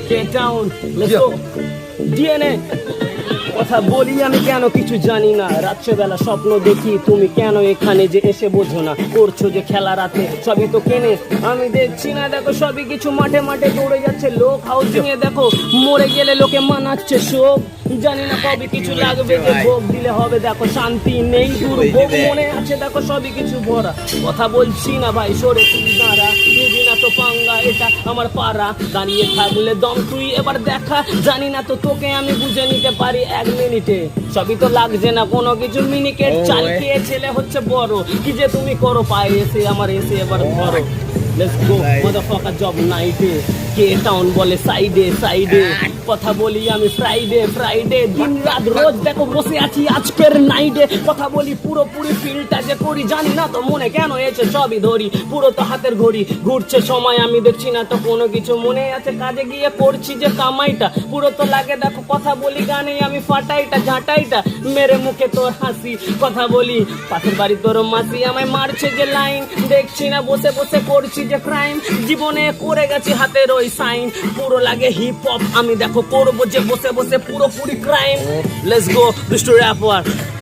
K town let's go DNA কথা বলি আমি কেন কিছু জানি না রাত্রেবেলা স্বপ্ন দেখি তুমি কেন এখানে যে এসে বোঝো না করছো যে খেলা রাতে সবই তো কেনে আমি দেখছি না দেখো সবই কিছু মাঠে মাঠে দৌড়ে যাচ্ছে লোক হাউজিং এ দেখো মরে গেলে লোকে মানাচ্ছে শোক জানি না কবে কিছু লাগবে যে ভোগ দিলে হবে দেখো শান্তি নেই দুর্ভোগ মনে আছে দেখো সবই কিছু ভরা কথা বলছি না ভাই সরে তুই দাঁড়া নিবি না তো পাঙ্গা এটা আমার পাড়া দাঁড়িয়ে থাকলে দম তুই এবার দেখা জানি না তো তোকে আমি বুঝে নিতে পারি এক মিনিটে সবই তো লাগছে না কোনো কিছু মিনিকেট চাল খেয়ে ছেলে হচ্ছে বড় কি যে তুমি করো পায়ে এসে আমার এসে এবার ধরো লেটস গো মাদারফাকার জব নাইটে কে টাউন বলে সাইডে সাইডে কথা বলি আমি ফ্রাইডে দিন রাত রোজ দেখো বসে আছি আজকের নাইটে কথা বলি পুরোপুরি ফিলটা যে করি জানি না তো মনে কেন এসে সবই ধরি পুরো তো হাতের ঘড়ি ঘুরছে সময় আমি দেখছি না তো কোনো কিছু মনে আছে কাজে গিয়ে করছি যে কামাইটা পুরো তো লাগে দেখো কথা বলি গানে আমি ফাটাইটা ঝাঁটাইটা মেরে মুখে তোর হাসি কথা বলি পাশের বাড়ি তোর মাসি আমায় মারছে যে লাইন দেখছি না বসে বসে করছি যে ক্রাইম জীবনে করে গেছি হাতের ওই সাইন পুরো লাগে হিপ হপ আমি দেখো করবো যে বসে বসে পুরোপুরি ক্রাইম লেটস গো দুষ্টু র্যাপার